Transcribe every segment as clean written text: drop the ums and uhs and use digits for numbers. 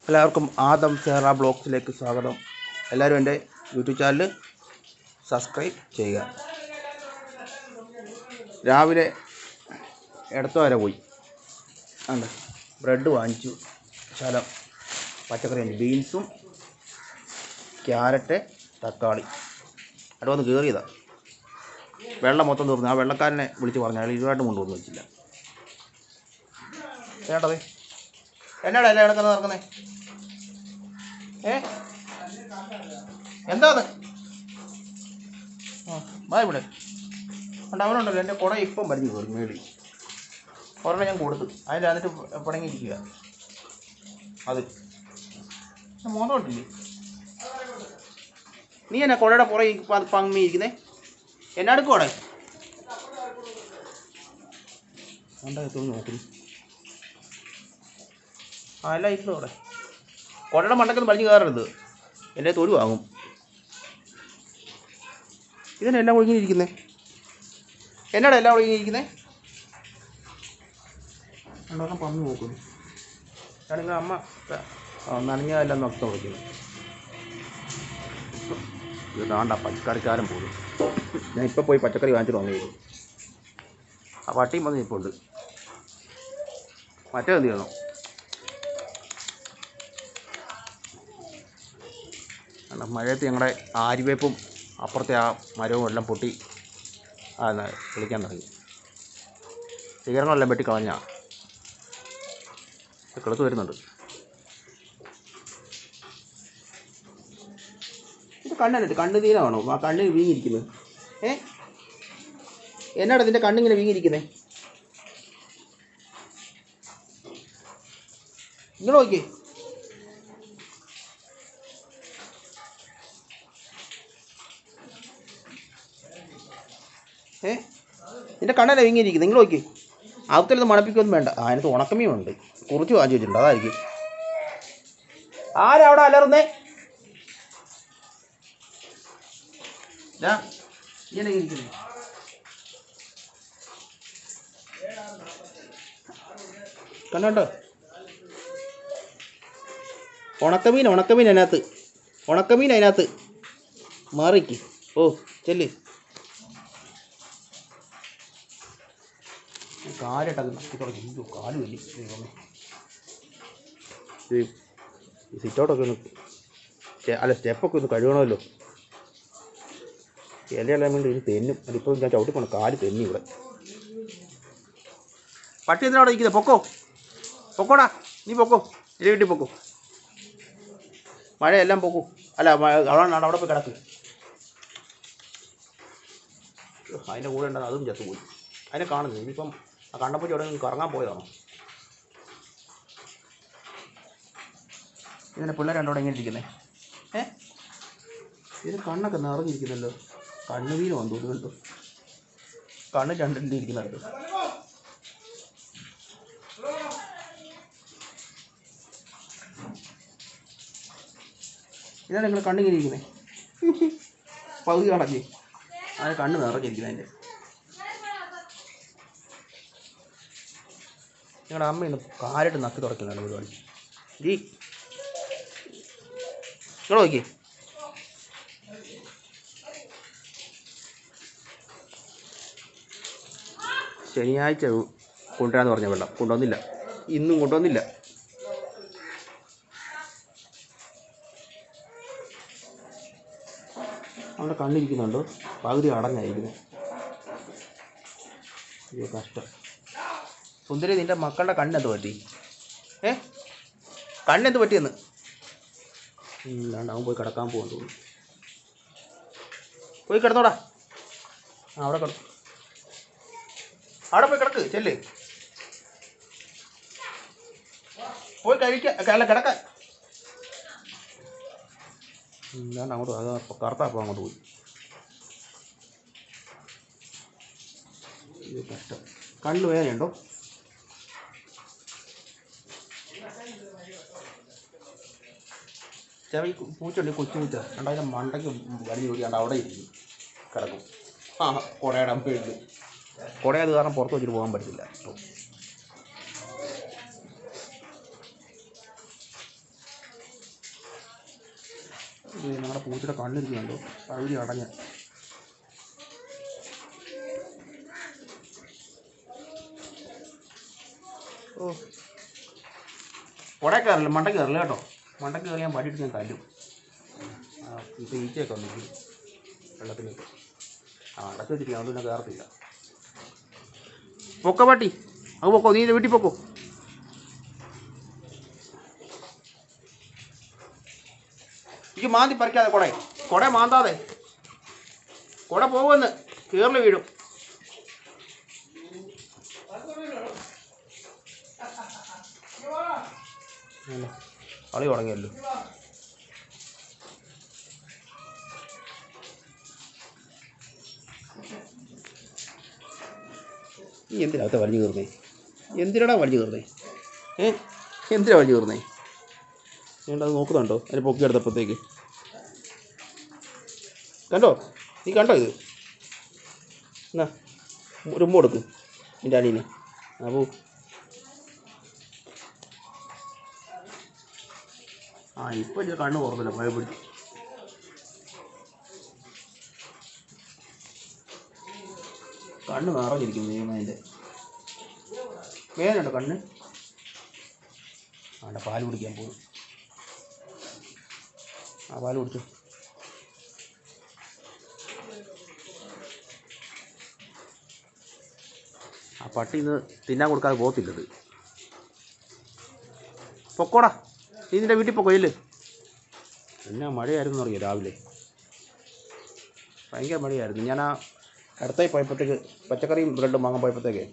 എല്ലാവർക്കും ആദം സേറ ബ്ലോഗ്സിലേക്ക് സ്വാഗതം. എല്ലാവരും എൻ്റെ യൂട്യൂബ് ചാനൽ സബ്സ്ക്രൈബ് ചെയ്യുക. രാവിലെ ഇടത്ത് വരെ പോയി ഉണ്ട്, ബ്രെഡ് വാങ്ങിച്ചു, ശകലം പച്ചക്കറി വാങ്ങിച്ചു, ബീൻസും ക്യാരറ്റ് തക്കാളി അവിടെ വന്ന് കയറിയതാണ്. വെള്ളം മൊത്തം തീർന്നു. ആ വെള്ളക്കാരനെ വിളിച്ച് പറഞ്ഞു, അയാൾ ഇരുവായിട്ടും കൊണ്ടുവന്ന് വെച്ചില്ല. ചേട്ടതേ എന്നാടാ എല്ലാം ഇടക്കുന്നത് നടക്കുന്നേ? എന്താ വാ ഇവിടെ ഉണ്ട്. അവനുണ്ടല്ലോ എൻ്റെ കുട ഇപ്പം പരിഞ്ഞു കയറി മേടി. ഒരെണ്ണം ഞാൻ കൊടുത്തു, അതിൽ എന്നിട്ട് പിണങ്ങിയിരിക്കുക. അത് മോതമിട്ടില്ലേ? നീ എന്നാ കുടയുടെ പുറകെ പങ്ങിയിരിക്കുന്നേ? എന്നാ എടുക്കുവാടെ? ഉണ്ടാകത്തോന്ന് നോക്കുന്നു. ആ എല്ലാം ഇട്ടു അവിടെ. കുടയുടെ മണ്ടക്കൊന്നും വലിഞ്ഞ് കയറരുത്, എൻ്റെ തൊഴി വാങ്ങും. ഇതന്നെ എല്ലാം ഒഴുകിയിരിക്കുന്നേ. എന്നാടാ എല്ലാം ഒഴുകിയിരിക്കുന്നേ? രണ്ടോളം പറഞ്ഞു നോക്കുന്നു. ഞാനിങ്ങനെ അമ്മ നനഞ്ഞതെല്ലാം നൊക്കം വിളിക്കുന്നു. ഇത് വേണ്ട, പച്ചക്കറിക്കാരൻ പോലും. ഞാൻ ഇപ്പോൾ പോയി പച്ചക്കറി വാങ്ങിച്ചിട്ട് വന്നിരുന്നു. ആ പട്ടിയും വന്ന് ഇപ്പോൾ ഉണ്ട്. മറ്റേ എന്ത് ചെയ്യണം? മഴയത്ത് ഞങ്ങളുടെ ആര്യവേപ്പും അപ്പുറത്തെ ആ മരവും എല്ലാം പൊട്ടി വിളിക്കാൻ തുടങ്ങി. ശിഖരങ്ങളെല്ലാം വെട്ടി കളഞ്ഞാൽ കിളുത്ത് വരുന്നുണ്ട്. ഇത് കണ്ണല്ലിട്ട് കണ്ണ് തീരാണോ? ആ കണ്ണിന് വീങ്ങിയിരിക്കുന്നത്. എന്നാടാ ഇതിൻ്റെ കണ്ണിങ്ങനെ വീങ്ങിയിരിക്കുന്നേ? ഇങ്ങനെ നോക്കി. ഇതിൻ്റെ കണ്ണല്ല വീങ്ങിയിരിക്കുന്നത്. നിങ്ങൾ നോക്കി. അകത്തിലൊന്നും മണപ്പിക്കൊന്നും വേണ്ട. അതിനകത്ത് ഉണക്കമീനുണ്ട്, കുറിച്ച് വാങ്ങിച്ചു വെച്ചിട്ടുണ്ട്, അതായിരിക്കും. ആരാ അവിടെ അലറുന്നേ? ഇങ്ങനെ ഇരിക്കുന്നു. കണ്ടോ ഉണക്കമീൻ അതിനകത്ത് മാറിക്ക്. ഓ ചെല്ല്. കാലിട്ടത് നക്കി തുടങ്ങി. കാല് വലിയ സിറ്റൗട്ടൊക്കെ ഒന്ന് സ്റ്റെപ്പൊക്കെ ഒന്ന് കഴുകണമല്ലോ. ഇലയെല്ലാം വേണ്ടി ഇത് തെന്നും. അതിപ്പോൾ ഞാൻ ചവിട്ടിപ്പോണം, കാല് തെന്നി ഇവിടെ. പട്ടി എന്തിനാ അവിടെ ഇരിക്കുന്നത്? പൊക്കോടാ, നീ പൊക്കോ, ഇല വീട്ടിൽ പൊക്കോ. മഴയെല്ലാം പൊക്കൂ. അല്ല അവിടെ പോയി കിടക്ക്. അതിൻ്റെ കൂടെ ഉണ്ടെന്ന് അതും ചത്തുപോയി. അതിനെ കാണുന്നു. ഇനിയിപ്പം ആ കണ്ടപ്പോൾ അവിടെ നിന്ന് കറങ്ങാൻ പോയതാണോ? ഇങ്ങനെ പിള്ളേർ രണ്ടോടെ എങ്ങനെ ഇരിക്കുന്നത്? ഇതിന് കണ്ണൊക്കെ നിറഞ്ഞിരിക്കുന്നല്ലോ. കണ്ണ് വീര് വന്നു കണ്ടു. കണ്ണ് രണ്ടിൻ്റെ ഇരിക്കുന്നുണ്ട്. ഇതാണ് നിങ്ങൾ കണ്ണിങ്ങനെ ഇരിക്കുന്നത്. പകുതി കണക്കി അതിന് കണ്ണ് നിറഞ്ഞിരിക്കുന്നത്. അതിൻ്റെ നിങ്ങളുടെ അമ്മയൊന്ന് കാലിട്ട് നക്കി തുടയ്ക്കുന്നുണ്ട് പരിപാടി. നിങ്ങൾ നോക്കി. ശനിയാഴ്ച കൊണ്ടുവരാമെന്ന് പറഞ്ഞ വെള്ളം കൊണ്ടുവന്നില്ല. ഇന്നും കൊണ്ടുവന്നില്ല. അവിടെ കണ്ണിരിക്കുന്നുണ്ടോ? പകുതി അടഞ്ഞായിരിക്കുന്നത്. അയ്യോ കഷ്ടം. സുന്ദരി, നിൻ്റെ മക്കളുടെ കണ്ണെന്ത് പറ്റി? കണ്ണെന്ത് പറ്റിയെന്ന്? ഇല്ലാണ്ട് അവൻ പോയി കിടക്കാൻ പോകാൻ തോന്നുന്നു. പോയി കിടന്നോടാ. അവിടെ പോയി കിടക്ക്. ചെല്ല്, പോയി അല്ല കിടക്കാൻ. ഇല്ലാണ്ട് അങ്ങോട്ട് അത് കറുത്താപ്പോൾ അങ്ങോട്ട് പോയി. ഇത് കഷ്ടം. കണ്ണ് വേദനയുണ്ടോ? ചെവി പൂച്ചുണ്ട്, കൊച്ചു പൂച്ച. അതിൻ്റെ മണ്ടയ്ക്ക് വലിയ ജോലിയാണ്ട് അവിടെ ഇരിക്കും, കിടക്കും. കുടയുടെ അമ്പയുണ്ട്. കുടയത് കാരണം പുറത്ത് വെച്ചിട്ട് പോകാൻ പറ്റില്ല. ഞങ്ങളുടെ പൂച്ചയുടെ കണ്ണിരിക്കുന്നുണ്ടോ പകുതി അടഞ്ഞ്. ഓ കുട കയറില്ല, മണ്ട കയറില്ല കേട്ടോ. മണ്ട കയറി ഞാൻ പടിയിട്ട് ഞാൻ തല്ലും. ഇപ്പോൾ ഈച്ചയൊക്കെ വന്നിരിക്കും വെള്ളത്തിലേക്ക്. അടച്ചു വെച്ചിരിക്കും, അതുകൊണ്ട് പിന്നെ കയറത്തില്ല. പൊക്ക പട്ടി, അത് പൊക്കോ, നീ വീട്ടിൽ പൊക്കോ. ഈ മാന്തി പറിക്കാതെ കുട മാന്താതെ. കുട പോകുമെന്ന് കീറിൽ വീഴും. കളി തുടങ്ങിയല്ലോ. നീ എന്തിനകത്ത് വലിഞ്ഞു കയറുന്നേ? എന്തിനാടാ വലിഞ്ഞു കയറുന്നേ? എന്തിനാ വലിഞ്ഞു കയറുന്നേ? അത് നോക്കുന്നുണ്ടോ? അതിന് പൊക്കിയെടുത്തപ്പോഴത്തേക്ക് കണ്ടോ? നീ കണ്ടോ ഇത്? എന്നാ ഒരു ഉമ്മ കൊടുക്കും നിൻ്റെ അനിയന്. അപ്പോൾ ഇപ്പം ഞാൻ കണ്ണ് തുറന്നില്ല, പഴയ പിടിച്ച്. കണ്ണ് നിറഞ്ഞിരിക്കുന്നു ദൈവമേൻ്റെ. വേദനയുണ്ടോ കണ്ണ്? പാല് കുടിക്കാൻ പോകും. പാല് കുടിച്ചു. പട്ടി ഇന്ന് തിന്നാൻ കൊടുക്കാതെ പോകത്തില്ലത്. പൊക്കോടാ, നീ നിൻ്റെ വീട്ടിൽ പൊക്കോ. ഇല്ലേ എന്നാ മഴയായിരുന്നു അറിയോ രാവിലെ? ഭയങ്കര മഴയായിരുന്നു. ഞാൻ അടുത്തായി പോയപ്പോഴത്തേക്ക് പച്ചക്കറിയും ബ്രെഡും വാങ്ങാൻ പോയപ്പോഴത്തേക്ക്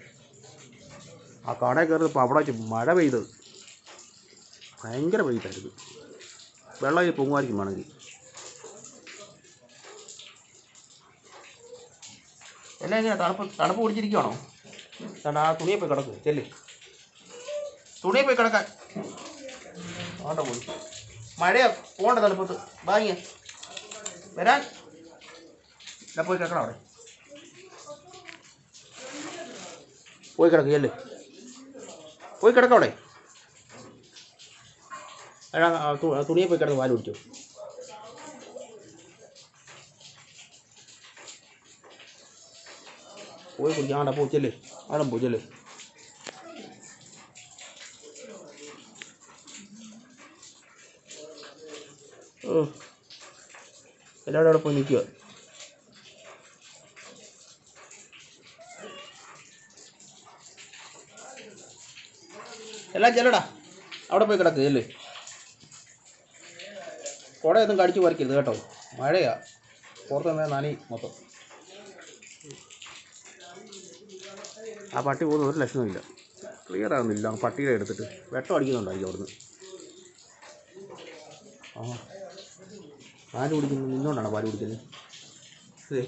ആ കടയിൽ കയറിയപ്പോൾ അവിടെ വെച്ച് മഴ പെയ്ത് ഭയങ്കര പെയ്തായിരുന്നു. വെള്ളം ഈ പൊങ്ങുമായിരിക്കും വേണമെങ്കിൽ. എല്ലാം എങ്ങനെയാ? തണുപ്പ് പിടിച്ചിരിക്കുകയാണോ? ആ തുണിയെ പോയി കിടക്കും. ചെല്ല്, തുണിയെ പോയി കിടക്കാൻ. ആട്ടോ പോയി. മഴയാ, പോകണ്ട തണുപ്പത്ത്. വാങ്ങിയ വരാൻ. ഞാൻ പോയി കിടക്കണം അവിടെ. പോയി കിടക്കുക. ചെല്ല്, പോയി കിടക്കാം അവിടെ. തുണിയെ പോയി കിടന്ന് പാല് കുടിച്ചു. പോയി കുടിക്കാം. ആണ്ടാ പോ, ചെല്ല്. ആടം പോ, ചെല്ല്. എല്ലാവരും അവിടെ പോയി നിൽക്കുക. എല്ലാം ചെല്ലടാ, അവിടെ പോയി കിടക്കുക. ചെല്ല്. കുടയൊന്നും കടിച്ചു പറിക്കരുത് കേട്ടോ, മഴയാ. പുറത്ത് നനയും മൊത്തം. ആ പട്ടി പോകുന്ന ഒരു ലക്ഷണമില്ല. ക്ലിയർ ആകുന്നില്ല. പട്ടിയുടെ എടുത്തിട്ട് വെട്ടം അടിക്കുന്നുണ്ടായിരിക്കും അവിടുന്ന്. പാല് കുടിക്കുന്നത് നിന്നോണ്ടാണോ പാല് കുടിക്കുന്നത്? അതെ.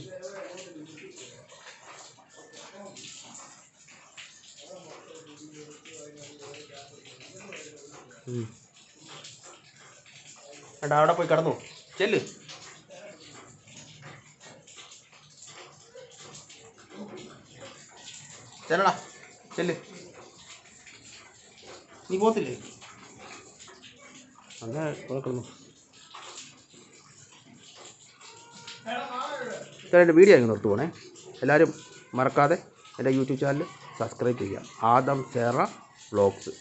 എടാ അവിടെ പോയി കിടന്നു. ചെല്ല്. ചെല്ലടാ, ചെല്ല്. നീ പോത്തില്ലേ? അങ്ങനെ കിടന്നു. എൻ്റെ വീഡിയോ ഇങ്ങനെ നിർത്തുപോണേ. എല്ലാവരും മറക്കാതെ എൻ്റെ യൂട്യൂബ് ചാനൽ സബ്സ്ക്രൈബ് ചെയ്യുക. ആദം ചേറ വ്ളോഗ്സ്.